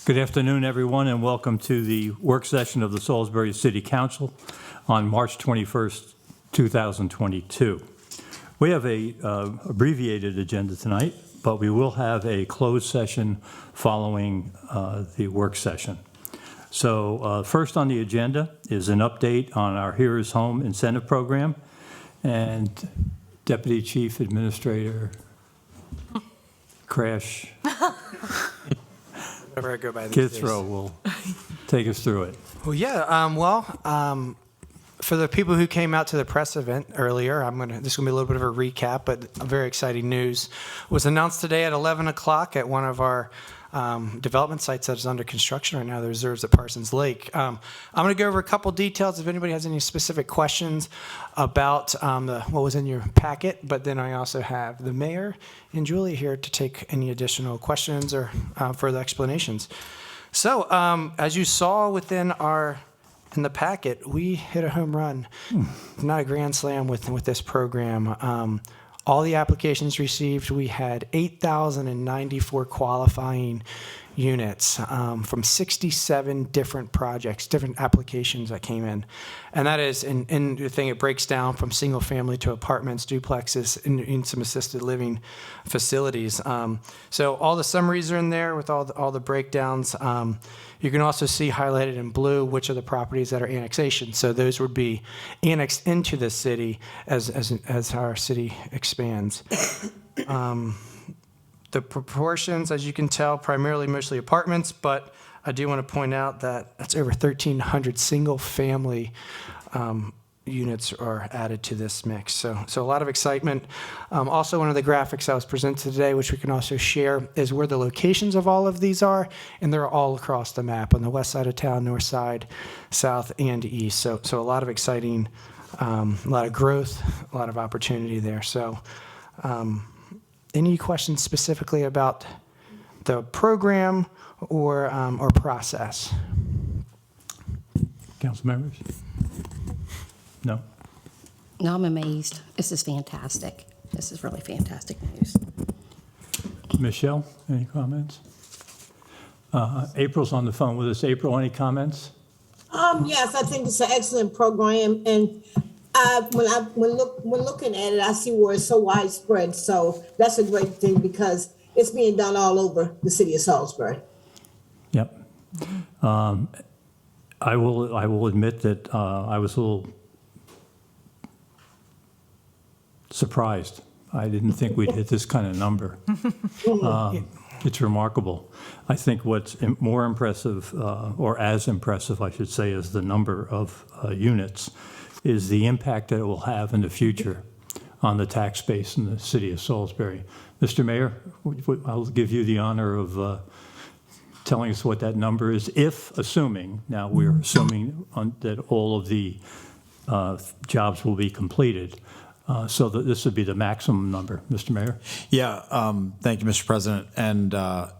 Good afternoon, everyone, and welcome to the work session of the Salisbury City Council on March 21st, 2022. We have a abbreviated agenda tonight, but we will have a closed session following the work session. So first on the agenda is an update on our Heroes Home Incentive Program, and Deputy Chief Administrator Crash Whenever I go by these days. Kithrow will take us through it. Well, yeah. For the people who came out to the press event earlier, this is gonna be a little bit of a recap, but very exciting news was announced today at 11 o'clock at one of our development sites that is under construction right now, the reserves at Parsons Lake. I'm going to go over a couple details if anybody has any specific questions about what was in your packet, but then I also have the mayor and Julie here to take any additional questions or further explanations. So as you saw in the packet, we hit a home run, not a grand slam with this program. All the applications received, we had 8,094 qualifying units from 67 different projects, different applications that came in. And that is, in the thing, it breaks down from single family to apartments, duplexes, in some assisted living facilities. So all the summaries are in there with all the breakdowns. You can also see highlighted in blue which are the properties that are annexation. So those would be annexed into the city as our city expands. The proportions, as you can tell, primarily mostly apartments, but I do want to point out that that's over 1,300 single-family units are added to this mix. So a lot of excitement. Also, one of the graphics that was presented today, which we can also share, is where the locations of all of these are, and they're all across the map on the west side of town, north side, south, and east. So a lot of exciting, a lot of growth, a lot of opportunity there. So any questions specifically about the program or process? Council members? No? No, I'm amazed. This is fantastic. This is really fantastic news. Michelle, any comments? April's on the phone with us. April, any comments? Yes, I think it's an excellent program, and when looking at it, I see where it's so widespread. So that's a great thing because it's being done all over the city of Salisbury. Yep. I will admit that I was a little surprised. I didn't think we'd hit this kind of number. It's remarkable. I think what's more impressive, or as impressive, I should say, as the number of units, is the impact that it will have in the future on the tax base in the city of Salisbury. Mr. Mayor, I'll give you the honor of telling us what that number is, assuming, now we're assuming that all of the jobs will be completed. So that this would be the maximum number. Mr. Mayor? Yeah, thank you, Mr. President. And Mr.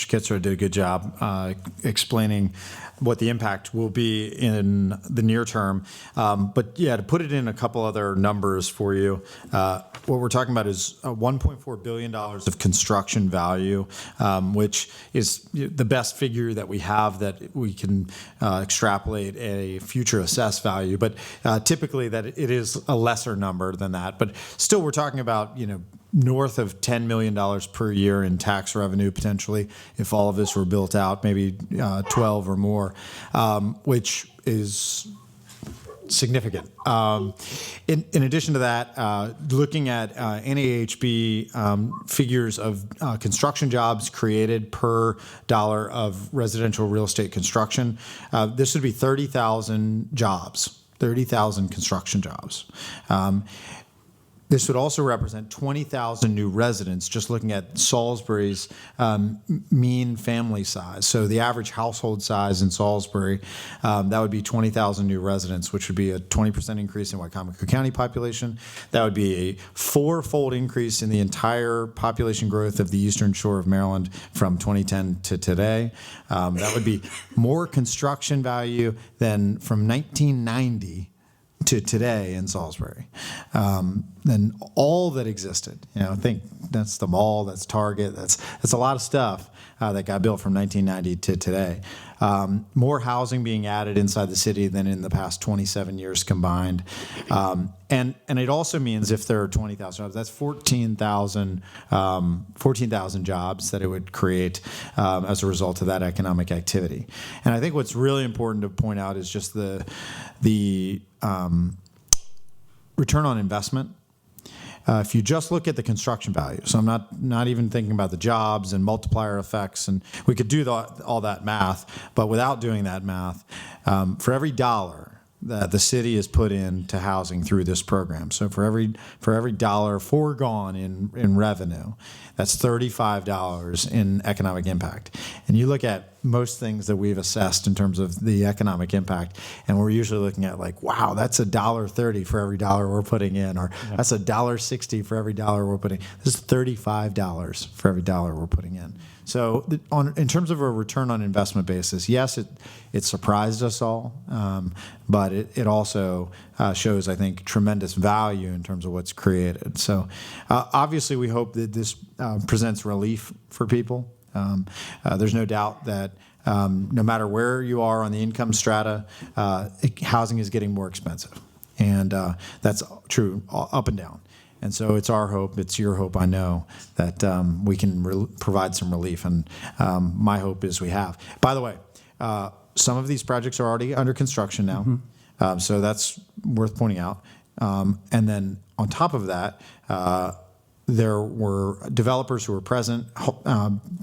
Kitzer did a good job explaining what the impact will be in the near term. But yeah, to put it in a couple other numbers for you, what we're talking about is $1.4 billion of construction value, which is the best figure that we have that we can extrapolate a future assessed value. But typically that it is a lesser number than that. But still, we're talking about, north of $10 million per year in tax revenue potentially if all of this were built out, maybe 12 or more, which is significant. In addition to that, looking at NAHB figures of construction jobs created per dollar of residential real estate construction, this would be 30,000 jobs, 30,000 construction jobs. This would also represent 20,000 new residents, just looking at Salisbury's mean family size. So the average household size in Salisbury, that would be 20,000 new residents, which would be a 20% increase in Wycomico County population. That would be a four-fold increase in the entire population growth of the Eastern Shore of Maryland from 2010 to today. That would be more construction value than from 1990 to today in Salisbury, than all that existed. I think that's the mall, that's Target, that's a lot of stuff that got built from 1990 to today. More housing being added inside the city than in the past 27 years combined. And it also means if there are 20,000 jobs, that's 14,000 jobs that it would create as a result of that economic activity. And I think what's really important to point out is just the return on investment. If you just look at the construction value, so I'm not even thinking about the jobs and multiplier effects, and we could do all that math, but without doing that math, for every dollar that the city has put into housing through this program, so for every dollar foregone in revenue, that's $35 in economic impact. And you look at most things that we've assessed in terms of the economic impact, and we're usually looking at like, wow, that's $1.30 for every dollar we're putting in, or that's $1.60 for every dollar we're putting. This is $35 for every dollar we're putting in. So in terms of a return on investment basis, yes, it surprised us all, but it also shows, I think, tremendous value in terms of what's created. So obviously we hope that this presents relief for people. There's no doubt that no matter where you are on the income strata, housing is getting more expensive. And that's true up and down. And so it's our hope, it's your hope, I know, that we can provide some relief. And my hope is we have. By the way, some of these projects are already under construction now. So that's worth pointing out. And then on top of that, there were developers who were present,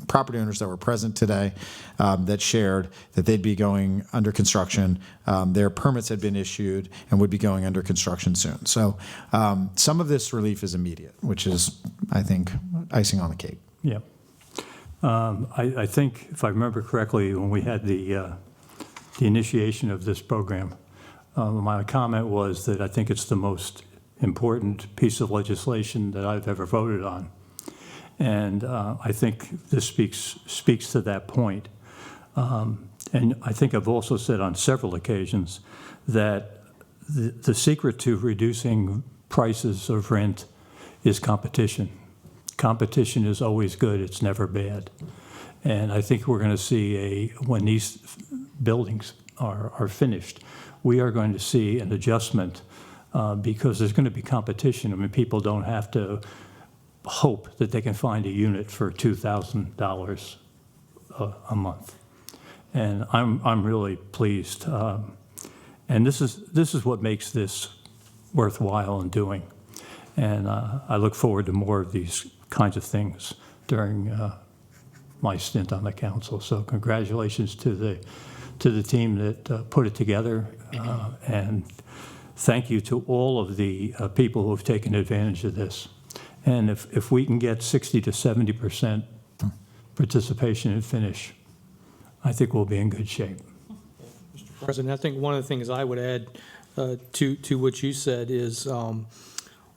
property owners that were present today that shared that they'd be going under construction. Their permits had been issued and would be going under construction soon. So some of this relief is immediate, which is, I think, icing on the cake. Yeah. I think, if I remember correctly, when we had the initiation of this program, my comment was that I think it's the most important piece of legislation that I've ever voted on. And I think this speaks to that point. And I think I've also said on several occasions that the secret to reducing prices of rent is competition. Competition is always good, it's never bad. And I think we're going to see when these buildings are finished, we are going to see an adjustment because there's going to be competition. I mean, people don't have to hope that they can find a unit for $2,000 a month. And I'm really pleased. And this is what makes this worthwhile in doing. And I look forward to more of these kinds of things during my stint on the council. So congratulations to the team that put it together, and thank you to all of the people who have taken advantage of this. And if we can get 60 to 70% participation and finish, I think we'll be in good shape. Mr. President, I think one of the things I would add to what you said is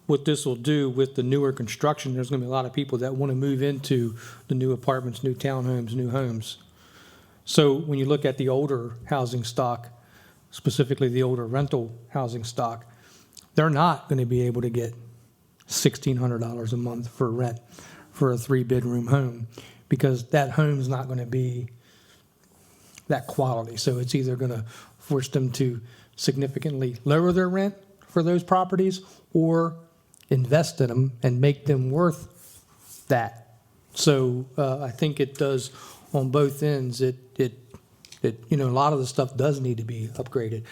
what this will do with the newer construction. There's going to be a lot of people that want to move into the new apartments, new townhomes, new homes. So when you look at the older housing stock, specifically the older rental housing stock, they're not going to be able to get $1,600 a month for rent for a 3-bedroom home, because that home's not going to be that quality. So it's either going to force them to significantly lower their rent for those properties or invest in them and make them worth that. So I think it does on both ends. It a lot of the stuff does need to be upgraded.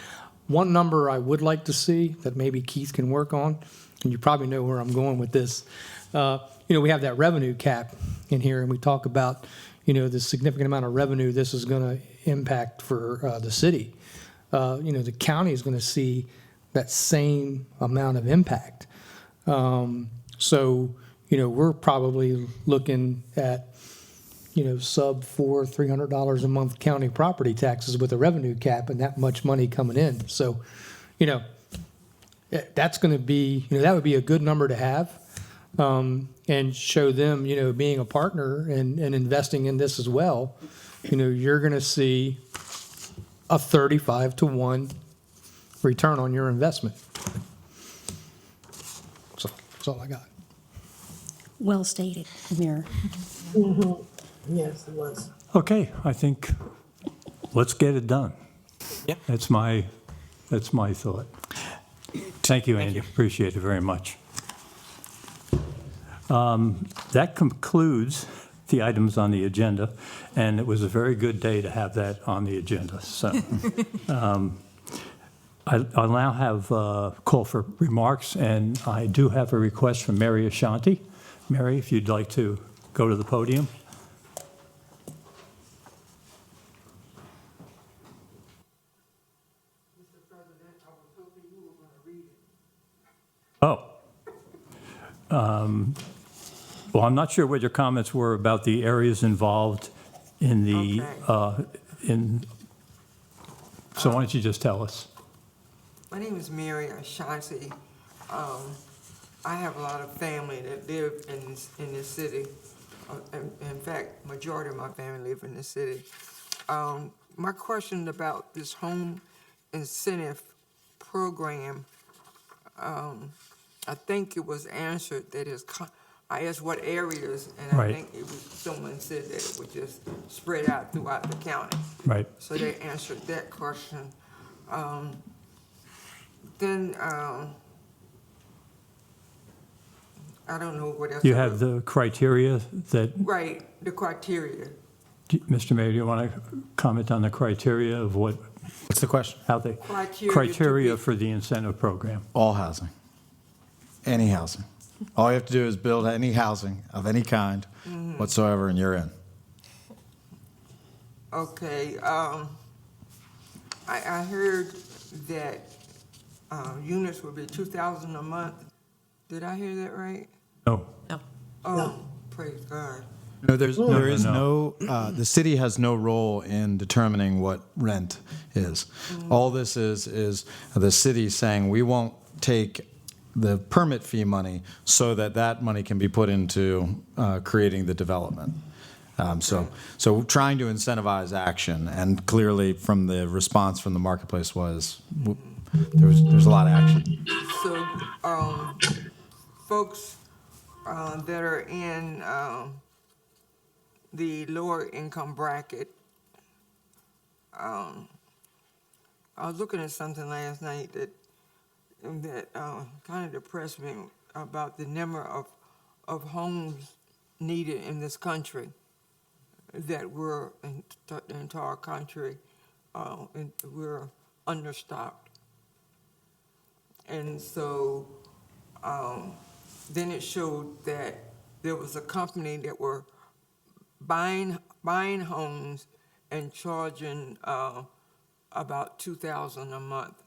One number I would like to see that maybe Keith can work on, and you probably know where I'm going with this. We have that revenue cap in here, and we talk about, the significant amount of revenue this is going to impact for the city. The county is going to see that same amount of impact. We're probably looking at sub $300 a month county property taxes with a revenue cap and that much money coming in. So, that's going to be, that would be a good number to have, and show them, being a partner and investing in this as well. You're going to see a 35-to-1 return on your investment. So that's all I got. Well stated, Mayor. Yes, it was. Okay, I think, let's get it done. Yep. That's my thought. Thank you, Andy. Appreciate it very much. That concludes the items on the agenda, and it was a very good day to have that on the agenda. So I'll now have a call for remarks, and I do have a request from Mary Ashanti. Mary, if you'd like to go to the podium. Oh. Well, I'm not sure what your comments were about the areas involved in the, so why don't you just tell us? My name is Mary Ashanti. I have a lot of family that live in this city. In fact, majority of my family live in this city. My question about this home incentive program, I think it was answered that I asked what areas, and I Right. think it was someone said that it would just spread out throughout the county. Right. So they answered that question. Then I don't know what else. You have the criteria that, Right, the criteria. Mr. Mayor, do you want to comment on the criteria of what, What's the question? how they, Criteria to criteria be- for the incentive program? All housing, any housing. All you have to do is build any housing of any kind whatsoever, and you're in. Okay, I heard that units would be 2,000 a month. Did I hear that right? No. Oh, praise God. No, there is no. no, the city has no role in determining what rent is. All this is the city saying, we won't take the permit fee money so that money can be put into creating the development. So trying to incentivize action, and clearly from the response from the marketplace was, there's a lot of action. So, folks that are in the lower income bracket, I was looking at something last night that kind of depressed me about the number of homes needed in this country, that we're in the entire country, and we're understocked. And so then it showed that there was a company that were buying homes and charging about $2,000 a month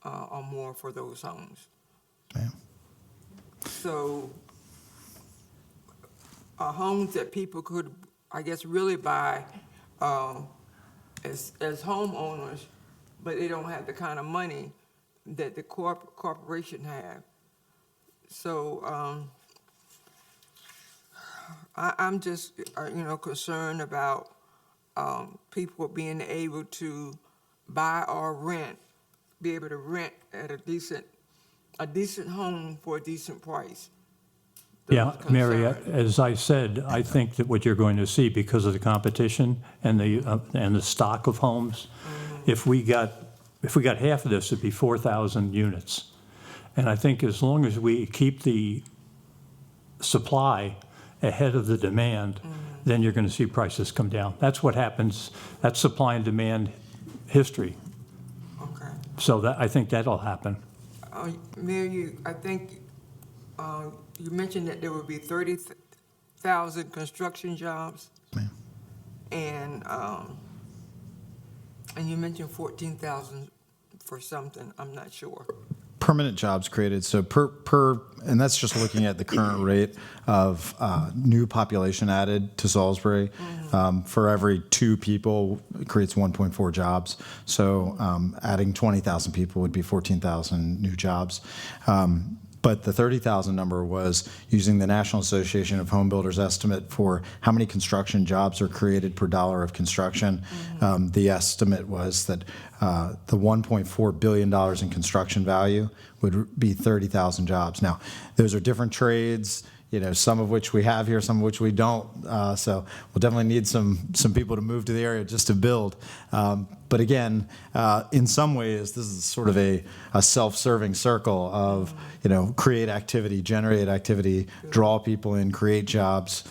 or more for those homes. Yeah. So homes that people could, I guess, really buy as homeowners, but they don't have the kind of money that the corporation have. So I'm just, concerned about people being able to buy or rent, be able to rent at a decent home for a decent price. Yeah, Those Mary, concerns. as I said, I think that what you're going to see, because of the competition and the stock of homes, if we got half of this, it'd be 4,000 units. And I think as long as we keep the supply ahead of the demand, then you're going to see prices come down. That's what happens. That's supply and demand history. Okay. So I think that'll happen. Mary, I think you mentioned that there would be 30,000 construction jobs. Ma'am. And you mentioned 14,000 for something, I'm not sure. Permanent jobs created. So and that's just looking at the current rate of new population added to Salisbury. For every 2 people, it creates 1.4 jobs. So adding 20,000 people would be 14,000 new jobs. But the 30,000 number was using the National Association of Home Builders estimate for how many construction jobs are created per dollar of construction. The estimate was that the $1.4 billion in construction value would be 30,000 jobs. Now, those are different trades, some of which we have here, some of which we don't. So we'll definitely need some people to move to the area just to build. But again, in some ways, this is sort of a self-serving circle of, create activity, generate activity, draw people in, create jobs,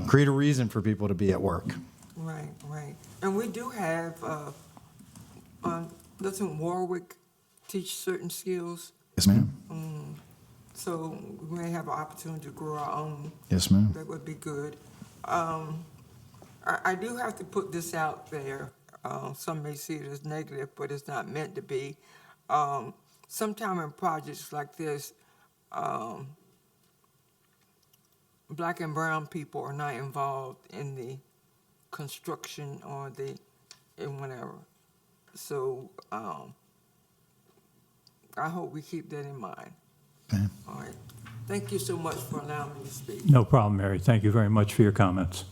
create a reason for people to be at work. Right. And we do have, doesn't Warwick teach certain skills? Yes, ma'am. So we may have an opportunity to grow our own. Yes, ma'am. That would be good. I do have to put this out there. Some may see it as negative, but it's not meant to be. Sometime in projects like this, black and brown people are not involved in the construction or in whatever. So I hope we keep that in mind. Okay. All right. Thank you so much for allowing me to speak. No problem, Mary. Thank you very much for your comments.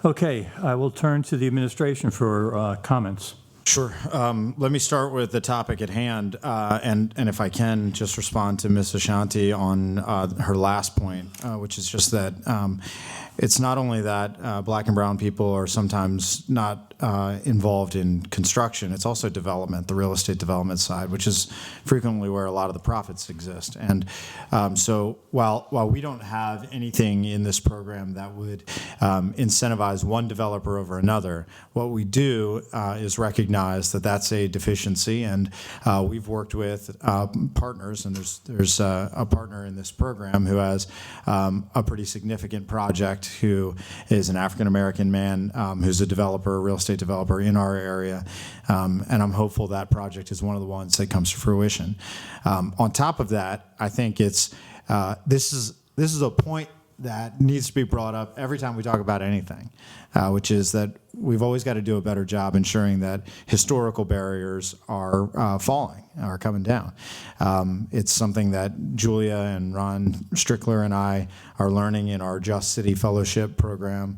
Okay, I will turn to the administration for comments. Sure. Let me start with the topic at hand, and if I can, just respond to Ms. Ashanti on her last point, which is just that it's not only that black and brown people are sometimes not involved in construction, it's also development, the real estate development side, which is frequently where a lot of the profits exist. And so while we don't have anything in this program that would incentivize one developer over another, what we do is recognize that that's a deficiency, and we've worked with partners, and there's a partner in this program who has a pretty significant project, who is an African-American man who's a developer, a real estate developer in our area, and I'm hopeful that project is one of the ones that comes to fruition. On top of that, I think this is a point that needs to be brought up every time we talk about anything, which is that we've always got to do a better job ensuring that historical barriers are coming down. It's something that Julia and Ron Strickler and I are learning in our Just City Fellowship program,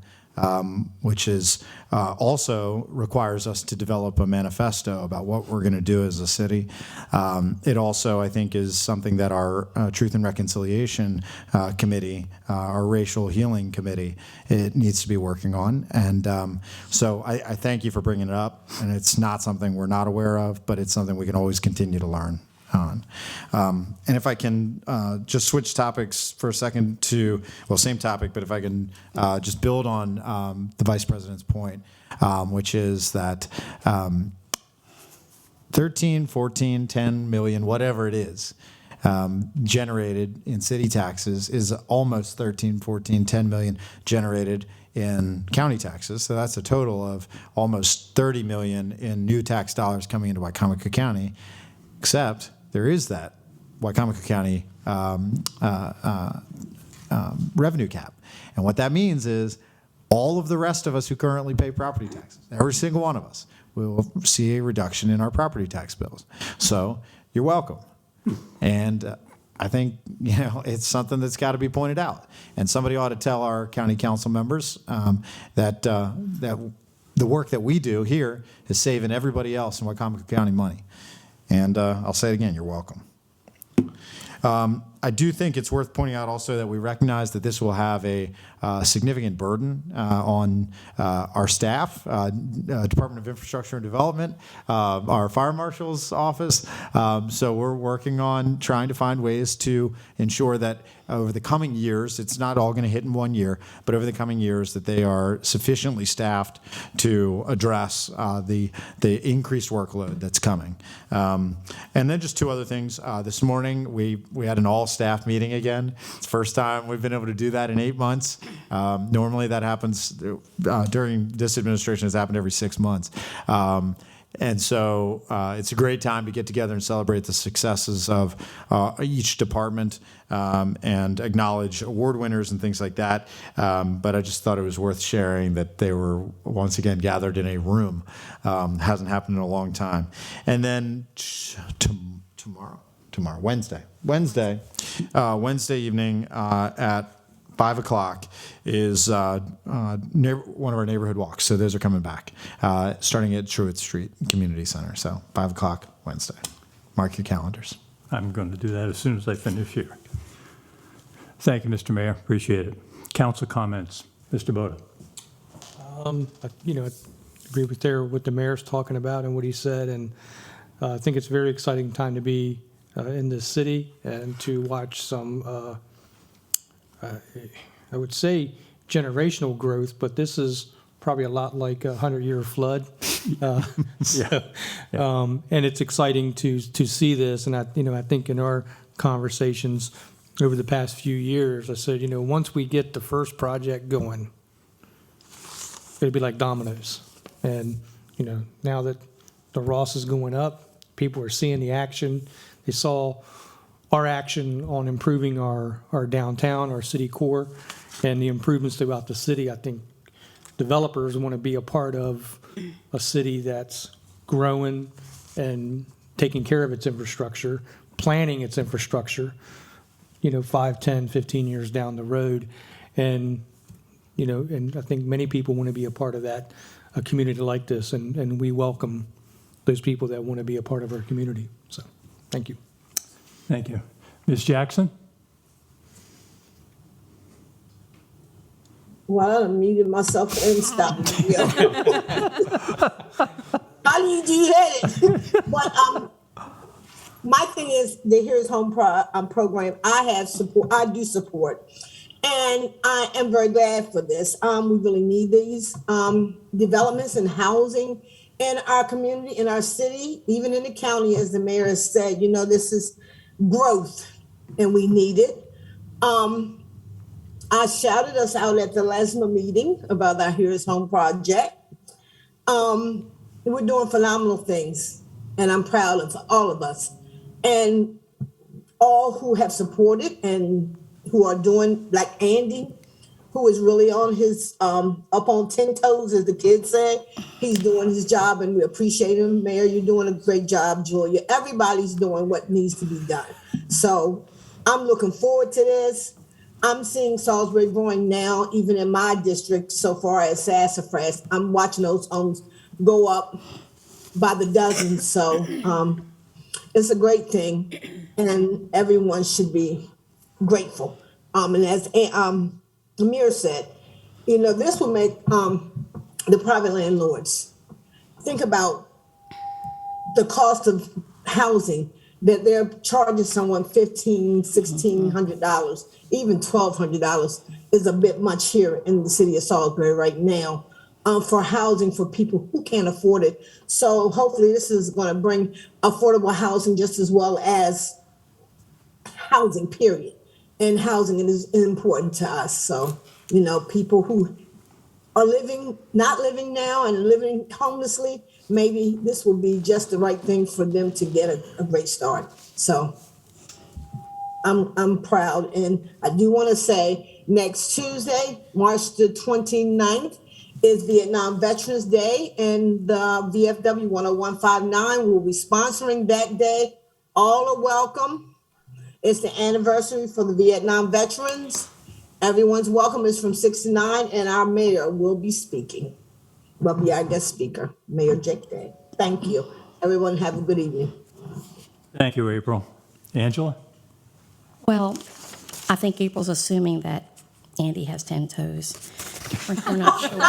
which is also requires us to develop a manifesto about what we're going to do as a city. It also, I think, is something that our Truth and Reconciliation Committee, our Racial Healing Committee, it needs to be working on. And so I thank you for bringing it up. And it's not something we're not aware of, but it's something we can always continue to learn on. And if I can just switch topics for a second to, same topic, but if I can just build on the Vice President's point, which is that 13, 14, 10 million, whatever it is, generated in city taxes is almost 13, 14, 10 million generated in county taxes. So that's a total of almost 30 million in new tax dollars coming into Wycomico County, except there is that Wycomico County revenue cap. And what that means is all of the rest of us who currently pay property taxes, every single one of us, will see a reduction in our property tax bills. So you're welcome. And I think it's something that's got to be pointed out. And somebody ought to tell our county council members that the work that we do here is saving everybody else in Wycomico County money. And I'll say it again, you're welcome. I do think it's worth pointing out also that we recognize that this will have a significant burden on our staff, Department of Infrastructure and Development, our fire marshal's office. So we're working on trying to find ways to ensure that over the coming years, it's not all going to hit in 1 year, but over the coming years that they are sufficiently staffed to address the increased workload that's coming. And then just two other things. This morning, we had an all-staff meeting again. It's the first time we've been able to do that in 8 months. Normally that happens during this administration, has happened every 6 months. And so it's a great time to get together and celebrate the successes of each department and acknowledge award winners and things like that. But I just thought it was worth sharing that they were once again gathered in a room. Hasn't happened in a long time. And then tomorrow, Wednesday evening at 5 o'clock is one of our neighborhood walks. So those are coming back, starting at Truett Street Community Center. So 5 o'clock Wednesday. Mark your calendars. I'm going to do that as soon as I finish here. Thank you, Mr. Mayor. Appreciate it. Council comments. Mr. Boda. I agree with what the mayor's talking about and what he said, and I think it's a very exciting time to be in this city and to watch some, I would say, generational growth, but this is probably a lot like a 100-year flood. And it's exciting to see this, and I think in our conversations over the past few years, I said, once we get the first project going, it'll be like dominoes. And, now that the Ross is going up, people are seeing the action. They saw our action on improving our downtown, our city core, and the improvements throughout the city. I think developers want to be a part of a city that's growing and taking care of its infrastructure, planning its infrastructure, 5, 10, 15 years down the road. And I think many people want to be a part of that, a community like this, and we welcome those people that want to be a part of our community. So, thank you. Thank you. Ms. Jackson? Well, I muted myself and stopped. How do you do that? But my thing is the Here's Home program. I do support, and I am very glad for this. We really need these developments in housing in our community, in our city, even in the county, as the mayor has said. This is growth, and we need it. I shouted us out at the LASMA meeting about our Here's Home project. We're doing phenomenal things, and I'm proud of all of us. And all who have supported and who are doing, like Andy, who is really on his, up on 10 toes, as the kids say. He's doing his job, and we appreciate him. Mayor, you're doing a great job, Julia. Everybody's doing what needs to be done. So I'm looking forward to this. I'm seeing Salisbury growing now, even in my district, so far as Sassafras. I'm watching those homes go up by the dozens. So it's a great thing, and everyone should be grateful. And as Amir said, this will make the private landlords think about the cost of housing, that they're charging someone $1,500, $1,600, even $1,200 is a bit much here in the city of Salisbury right now for housing for people who can't afford it. So hopefully this is going to bring affordable housing just as well as housing, period. And housing is important to us. So, people who are not living now and living homelessly, maybe this will be just the right thing for them to get a great start. So I'm proud. And I do want to say next Tuesday, March the 29th, is Vietnam Veterans Day, and the VFW 10159 will be sponsoring that day. All are welcome. It's the anniversary for the Vietnam veterans. Everyone's welcome. Is from 6 to 9, and our mayor will be speaking. Will be our guest speaker, Mayor Jake Day. Thank you. Everyone have a good evening. Thank you, April. Angela? Well, I think April's assuming that Andy has 10 toes. I'm not sure.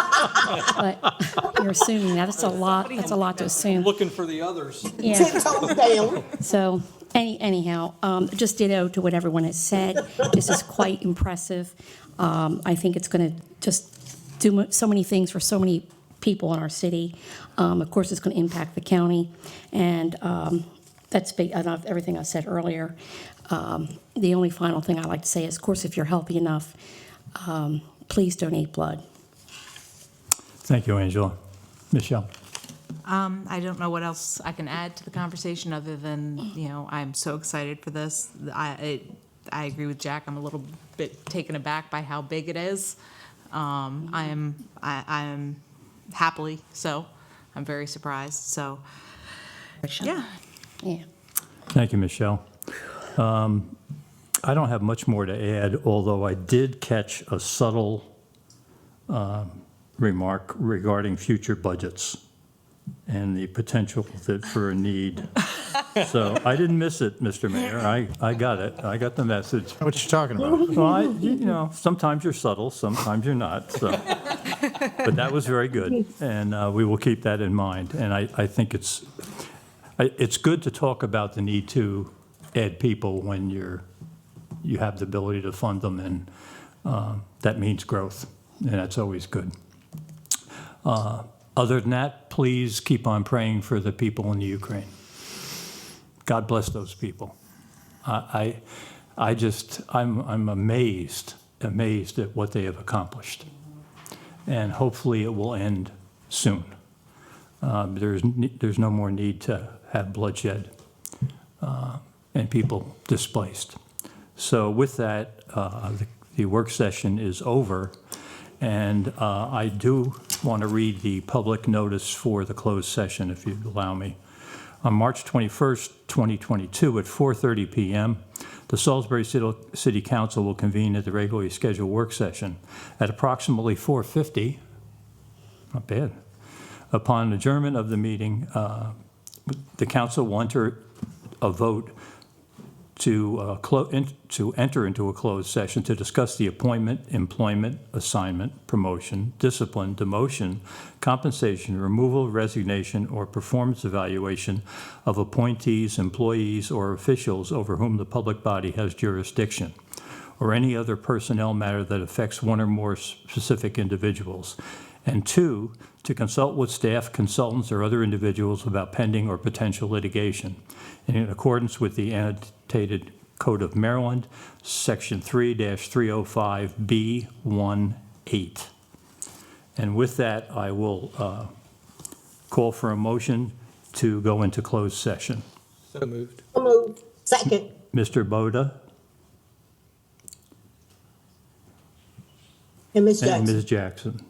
But you're assuming that. That's a lot to assume. Looking for the others. Yeah. 10 toes down. So anyhow, just ditto to what everyone has said. This is quite impressive. I think it's going to just do so many things for so many people in our city. Of course, it's going to impact the county, and that's big. I love everything I said earlier. The only final thing I like to say is, of course, if you're healthy enough, please donate blood. Thank you, Angela. Michelle? I don't know what else I can add to the conversation other than, I'm so excited for this. I agree with Jack. I'm a little bit taken aback by how big it is. I am happily so. I'm very surprised. So, yeah. Yeah. Thank you, Michelle. I don't have much more to add, although I did catch a subtle remark regarding future budgets and the potential for a need. So I didn't miss it, Mr. Mayor. I got it. I got the message. What you talking about? Well, you know, sometimes you're subtle, sometimes you're not, so. But that was very good, and we will keep that in mind. And I think it's good to talk about the need to add people when you have the ability to fund them, and that means growth, and that's always good. Other than that, please keep on praying for the people in the Ukraine. God bless those people. I'm amazed at what they have accomplished, and hopefully it will end soon. There's no more need to have bloodshed and people displaced. So with that, the work session is over, and I do want to read the public notice for the closed session, if you'd allow me. On March 21st, 2022, at 4:30 p.m., the Salisbury City Council will convene at the regularly scheduled work session. At approximately 4:50, not bad, upon adjournment of the meeting, the council will enter a vote to enter into a closed session to discuss the appointment, employment, assignment, promotion, discipline, demotion, compensation, removal, resignation, or performance evaluation of appointees, employees, or officials over whom the public body has jurisdiction, or any other personnel matter that affects one or more specific individuals. And 2, to consult with staff, consultants, or other individuals about pending or potential litigation. And in accordance with the annotated Code of Maryland, Section 3-305B18. And with that, I will call for a motion to go into closed session. So moved. So moved. Second. Mr. Boda And Ms. and Jackson. Ms. Jackson.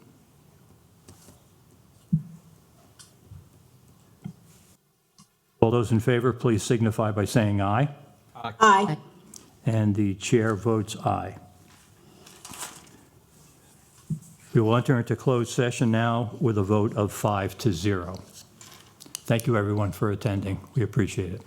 All those in favor, please signify by saying aye. Aye. And the chair votes aye. We will enter into closed session now with a vote of 5-0. Thank you, everyone, for attending. We appreciate it.